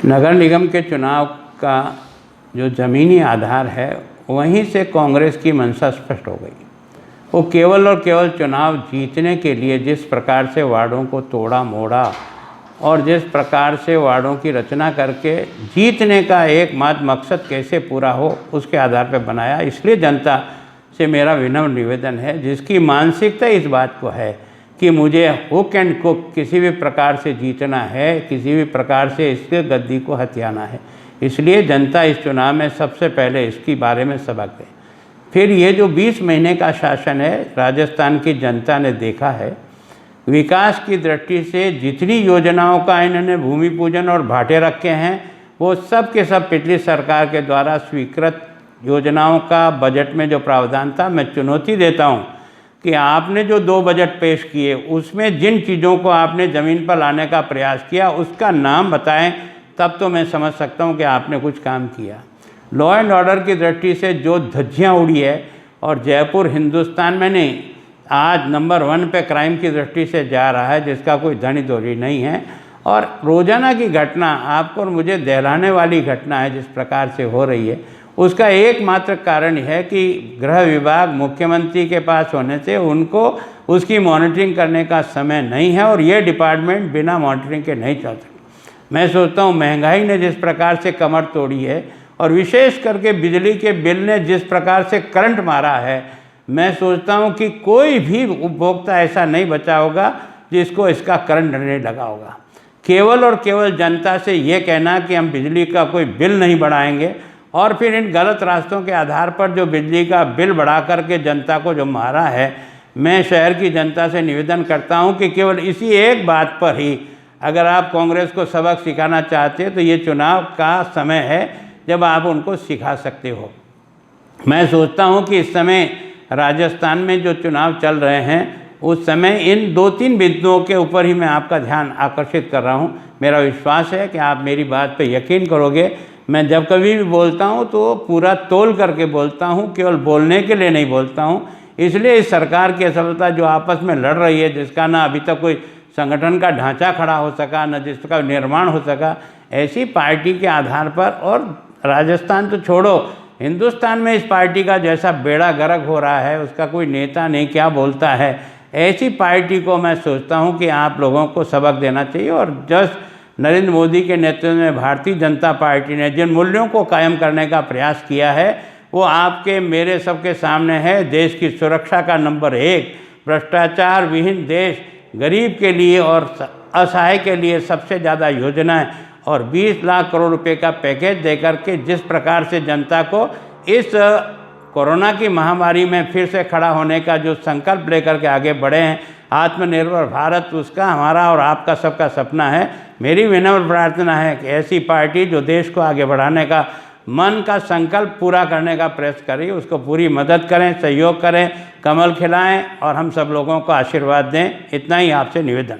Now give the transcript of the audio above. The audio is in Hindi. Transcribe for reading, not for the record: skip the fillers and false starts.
नगर निगम के चुनाव का जो ज़मीनी आधार है वहीं से कांग्रेस की मंशा स्पष्ट हो गई। वो केवल और केवल चुनाव जीतने के लिए जिस प्रकार से वार्डों को तोड़ा मोड़ा और जिस प्रकार से वार्डों की रचना करके जीतने का एकमात्र मकसद कैसे पूरा हो उसके आधार पर बनाया। इसलिए जनता से मेरा विनम्र निवेदन है, जिसकी मानसिकता इस बात को है कि मुझे हुक एंड कुक किसी भी प्रकार से जीतना है, किसी भी प्रकार से इसके गद्दी को हथियाना है, इसलिए जनता इस चुनाव में सबसे पहले इसके बारे में सबक दे। फिर ये जो 20 महीने का शासन है, राजस्थान की जनता ने देखा है विकास की दृष्टि से जितनी योजनाओं का इन्होंने भूमि पूजन और भाटे रखे हैं वो सब के सब पिछली सरकार के द्वारा स्वीकृत योजनाओं का बजट में जो प्रावधान था। मैं चुनौती देता हूं कि आपने जो 2 बजट पेश किए उसमें जिन चीज़ों को आपने ज़मीन पर लाने का प्रयास किया उसका नाम बताएं, तब तो मैं समझ सकता हूं कि आपने कुछ काम किया। लॉ एंड ऑर्डर की दृष्टि से जो धज्जियाँ उड़ी है और जयपुर हिंदुस्तान में नहीं आज नंबर 1 पे क्राइम की दृष्टि से जा रहा है, जिसका कोई धनी दोरी नहीं है। और रोज़ाना की घटना आपको और मुझे दहलाने वाली घटना है जिस प्रकार से हो रही है, उसका एकमात्र कारण है कि गृह विभाग मुख्यमंत्री के पास होने से उनको उसकी मॉनिटरिंग करने का समय नहीं है और ये डिपार्टमेंट बिना मॉनिटरिंग के नहीं चल सकता। मैं सोचता हूँ महंगाई ने जिस प्रकार से कमर तोड़ी है और विशेष करके बिजली के बिल ने जिस प्रकार से करंट मारा है, मैं सोचता हूँ कि कोई भी उपभोक्ता ऐसा नहीं बचा होगा जिसको इसका करंट नहीं लगा होगा। केवल और केवल जनता से ये कहना कि हम बिजली का कोई बिल नहीं बढ़ाएंगे और फिर इन गलत रास्तों के आधार पर जो बिजली का बिल बढ़ा करके जनता को जो मारा है, मैं शहर की जनता से निवेदन करता हूं कि केवल इसी एक बात पर ही अगर आप कांग्रेस को सबक सिखाना चाहते हैं तो ये चुनाव का समय है जब आप उनको सिखा सकते हो। मैं सोचता हूं कि इस समय राजस्थान में जो चुनाव चल रहे हैं उस समय इन 2-3 बिंदुओं के ऊपर ही मैं आपका ध्यान आकर्षित कर रहा हूं। मेरा विश्वास है कि आप मेरी बात पर यकीन करोगे। मैं जब कभी भी बोलता हूं तो पूरा तोल करके बोलता हूं, केवल बोलने के लिए नहीं बोलता हूं। इसलिए इस सरकार की असफलता जो आपस में लड़ रही है, जिसका ना अभी तक कोई संगठन का ढांचा खड़ा हो सका, न जिसका निर्माण हो सका, ऐसी पार्टी के आधार पर, और राजस्थान तो छोड़ो हिंदुस्तान में इस पार्टी का जैसा बेड़ा गर्क हो रहा है, उसका कोई नेता नहीं क्या बोलता है, ऐसी पार्टी को मैं सोचता हूँ कि आप लोगों को सबक देना चाहिए। और जस्ट नरेंद्र मोदी के नेतृत्व में भारतीय जनता पार्टी ने जिन मूल्यों को कायम करने का प्रयास किया है वो आपके मेरे सबके सामने है। देश की सुरक्षा का नंबर 1, भ्रष्टाचार विहीन देश, गरीब के लिए और असहाय के लिए सबसे ज़्यादा योजनाएं और 20 लाख करोड़ रुपए का पैकेज देकर के जिस प्रकार से जनता को इस कोरोना की महामारी में फिर से खड़ा होने का जो संकल्प लेकर के आगे बढ़े हैं, आत्मनिर्भर भारत उसका हमारा और आपका सबका सपना है। मेरी विनम्र प्रार्थना है कि ऐसी पार्टी जो देश को आगे बढ़ाने का मन का संकल्प पूरा करने का प्रयास करें, उसको पूरी मदद करें, सहयोग करें, कमल खिलाएं और हम सब लोगों को आशीर्वाद दें। इतना ही आपसे निवेदन।